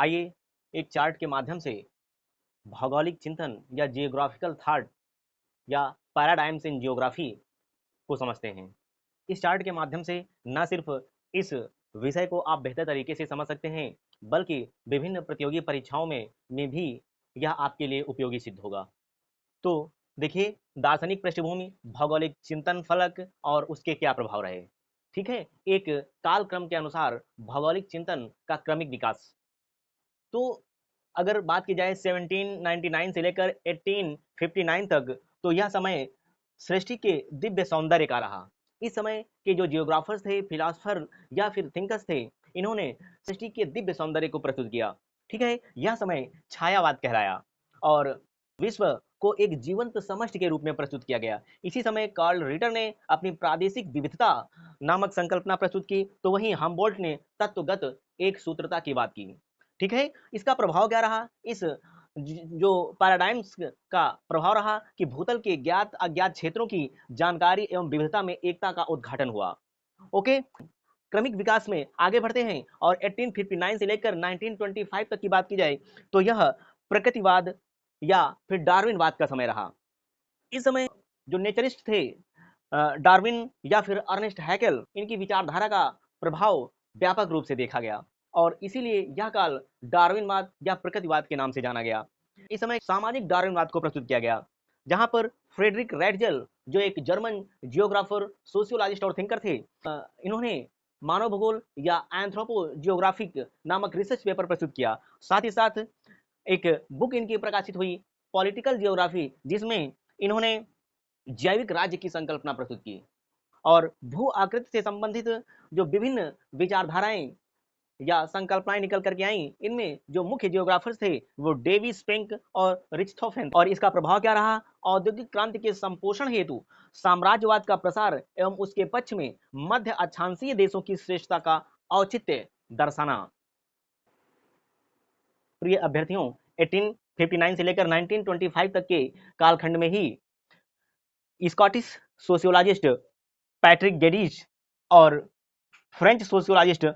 आइए एक चार्ट के माध्यम से भौगोलिक चिंतन या जियोग्राफिकल थॉट या पैराडाइम्स इन जियोग्राफी को समझते हैं। इस चार्ट के माध्यम से न सिर्फ इस विषय को आप बेहतर तरीके से समझ सकते हैं, बल्कि विभिन्न प्रतियोगी परीक्षाओं में भी यह आपके लिए उपयोगी सिद्ध होगा। तो देखिए, दार्शनिक पृष्ठभूमि, भौगोलिक चिंतन फलक और उसके क्या प्रभाव रहे। ठीक है, एक कालक्रम के अनुसार भौगोलिक चिंतन का क्रमिक विकास। तो अगर बात की जाए 1799 से लेकर 1859 तक, तो यह समय सृष्टि के दिव्य सौंदर्य का रहा। इस समय के जो जियोग्राफर्स थे, फिलोसफर या फिर थिंकर्स थे, इन्होंने सृष्टि के दिव्य सौंदर्य को प्रस्तुत किया। ठीक है, यह समय छायावाद कहलाया और विश्व को एक जीवंत समष्टि के रूप में प्रस्तुत किया गया। इसी समय कार्ल रिटर ने अपनी प्रादेशिक विविधता नामक संकल्पना प्रस्तुत की, तो वहीं हमबोल्ट ने तत्वगत एक सूत्रता की बात की। ठीक है, इसका प्रभाव क्या रहा? इस जो पैराडाइम्स का प्रभाव रहा कि भूतल के ज्ञात अज्ञात क्षेत्रों की जानकारी एवं विविधता में एकता का उद्घाटन हुआ। ओके, क्रमिक विकास में आगे बढ़ते हैं और 1859 से लेकर 1925 तक की बात की जाए, तो यह प्रकृतिवाद या फिर डार्विनवाद का समय रहा। इस समय जो नेचरिस्ट थे, डार्विन या फिर अर्नेस्ट हैकेल, इनकी विचारधारा का प्रभाव व्यापक रूप से देखा गया और इसीलिए यह काल डार्विनवाद या प्रकृतिवाद के नाम से जाना गया। इस समय सामाजिक डार्विनवाद को प्रस्तुत किया गया, जहां पर फ्रेडरिक रैटजेल, जो एक जर्मन जियोग्राफर, सोशियोलॉजिस्ट और थिंकर थे, इन्होंने मानव भूगोल या एंथ्रोपो जियोग्राफिक नामक रिसर्च पेपर प्रस्तुत किया। साथ ही साथ एक बुक इनकी प्रकाशित हुई, पॉलिटिकल जियोग्राफी, जिसमें इन्होंने जैविक राज्य की संकल्पना प्रस्तुत की और भू आकृति से संबंधित जो विभिन्न विचारधाराएं या संकल्पनाएं निकल करके आई, इनमें जो मुख्य जियोग्राफर्स थे वो डेवी स्पेंक और रिच्टहोफेन। और इसका प्रभाव क्या रहा? औद्योगिक क्रांति के संपोषण हेतु साम्राज्यवाद का प्रसार एवं उसके पक्ष में मध्य अक्षांशीय देशों की श्रेष्ठता का औचित्य दर्शाना। प्रिय अभ्यर्थियों, 1859 से लेकर 1925 तक के कालखंड में ही स्कॉटिश सोशियोलॉजिस्ट पैट्रिक गेडिज और फ्रेंच सोशियोलॉजिस्ट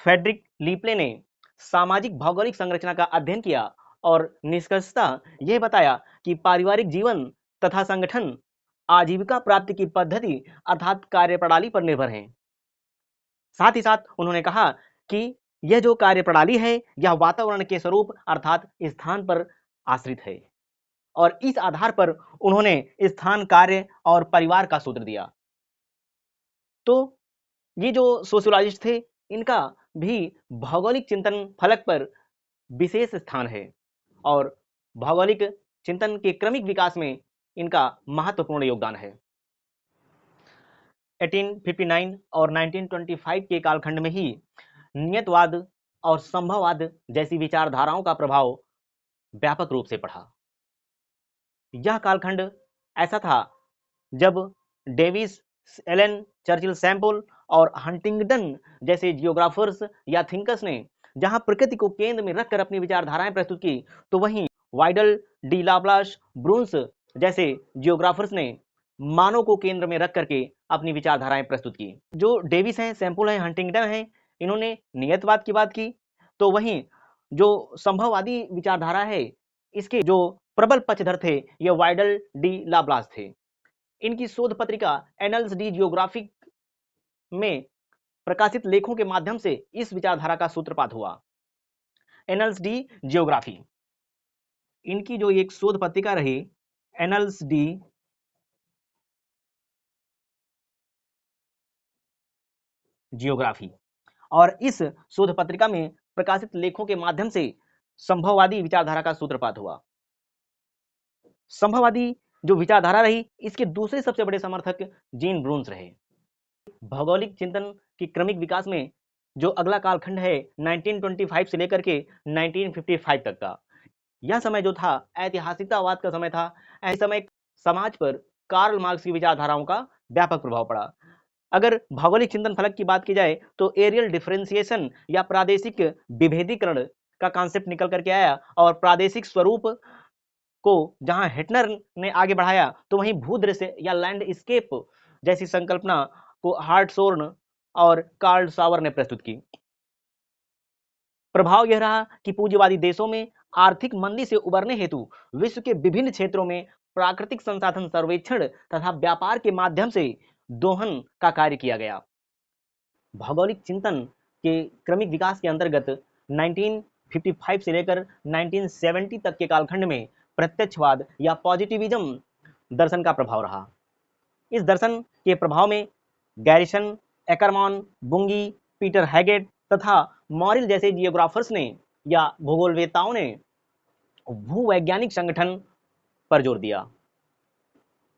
फ्रेडरिक लीपले ने सामाजिक भौगोलिक संरचना का अध्ययन किया और निष्कर्षतः यह बताया कि पारिवारिक जीवन तथा संगठन आजीविका प्राप्ति की पद्धति अर्थात कार्यप्रणाली पर निर्भर है। साथ ही साथ उन्होंने कहा कि यह जो कार्यप्रणाली है, यह वातावरण के स्वरूप अर्थात स्थान पर आश्रित है और इस आधार पर उन्होंने स्थान, कार्य और परिवार का सूत्र दिया। तो ये जो सोशियोलॉजिस्ट थे, इनका भी भौगोलिक चिंतन फलक पर विशेष स्थान है और भौगोलिक चिंतन के क्रमिक विकास में इनका महत्वपूर्ण योगदान है। 1859 और 1925 के कालखंड में ही नियतवाद और संभववाद जैसी विचारधाराओं का प्रभाव व्यापक रूप से पड़ा। यह कालखंड ऐसा था जब डेविस, एलन, चर्चिल सैम्पल और हंटिंगटन जैसे जियोग्राफर्स या थिंकर्स ने जहां प्रकृति को केंद्र में रखकर अपनी विचारधाराएं प्रस्तुत की, तो वहीं वाइडल, डी लाप्लास, ब्रून्स जैसे जियोग्राफर्स ने मानव को केंद्र में रख करके अपनी विचारधाराएं प्रस्तुत की। जो डेविस हैं, सैम्पल हैं, हंटिंगटन हैं, इन्होंने नियतवाद की बात की, तो वहीं जो संभववादी विचारधारा है, इसके जो प्रबल पक्षधर थे, ये वाइडल, डी लाप्लास थे। इनकी शोध पत्रिका एनल्स डी जियोग्राफिक में प्रकाशित लेखों के माध्यम से इस विचारधारा का सूत्रपात हुआ। एनल्स डी जियोग्राफी, इनकी जो एक शोध पत्रिका रही, एनल्स डी जियोग्राफी, और इस शोध पत्रिका में प्रकाशित लेखों के माध्यम से संभववादी विचारधारा का सूत्रपात हुआ। संभववादी जो विचारधारा रही, इसके दूसरे सबसे बड़े समर्थक जीन ब्रून्स रहे। भौगोलिक चिंतन के क्रमिक विकास में जो अगला कालखंड है 1925 से लेकर के 1955 तक का, यह समय जो था ऐतिहासिकतावाद का समय था। ऐसे समय समाज पर कार्ल मार्क्स की विचारधाराओं का व्यापक प्रभाव पड़ा। अगर भौगोलिक चिंतन फलक की बात की जाए, तो एरियल डिफरेंशिएशन या प्रादेशिक विभेदीकरण का कॉन्सेप्ट निकल करके आया और प्रादेशिक स्वरूप को जहां हिटलर ने आगे बढ़ाया, तो वहीं भूदृश्य या लैंडस्केप जैसी संकल्पना को हार्टशोर्न और कार्ल सावर ने प्रस्तुत की। प्रभाव यह रहा कि पूंजीवादी देशों में आर्थिक मंदी से उबरने हेतु विश्व के विभिन्न क्षेत्रों में प्राकृतिक संसाधन सर्वेक्षण तथा व्यापार के माध्यम से दोहन का कार्य किया गया। भौगोलिक चिंतन के क्रमिक विकास के अंतर्गत 1955 से लेकर 1970 तक के कालखंड में प्रत्यक्षवाद या पॉजिटिविज्म दर्शन का प्रभाव रहा। इस दर्शन के प्रभाव में गैरिसन, एकरमान, बुंगी, पीटर हैगेट तथा मॉरिल जैसे जियोग्राफर्स ने या भूगोलवेताओं ने भूवैज्ञानिक संगठन पर जोर दिया।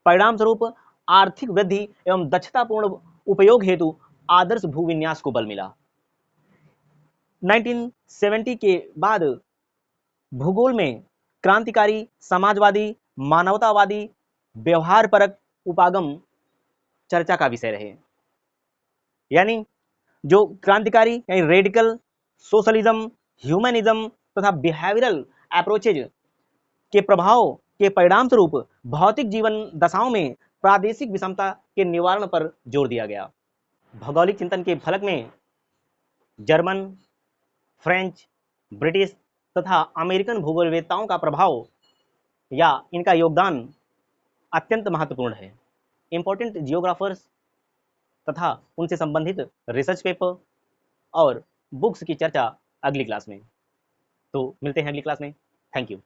परिणाम स्वरूप आर्थिक वृद्धि एवं दक्षतापूर्ण उपयोग हेतु आदर्श भूविन्यास को बल मिला। 1970 के बाद भूगोल में क्रांतिकारी, समाजवादी, मानवतावादी, व्यवहारपरक उपागम चर्चा का विषय रहे। यानी जो क्रांतिकारी यानी रेडिकल सोशलिज्म, ह्यूमनिज्म तथा बिहेवियरल अप्रोचेज के प्रभाव के परिणाम स्वरूप भौतिक जीवन दशाओं में प्रादेशिक विषमता के निवारण पर जोर दिया गया। भौगोलिक चिंतन के फलक में जर्मन, फ्रेंच, ब्रिटिश तथा अमेरिकन भूगोलवेत्ताओं का प्रभाव या इनका योगदान अत्यंत महत्वपूर्ण है। इंपॉर्टेंट जियोग्राफर्स तथा उनसे संबंधित रिसर्च पेपर और बुक्स की चर्चा अगली क्लास में। तो मिलते हैं अगली क्लास में। Thank you.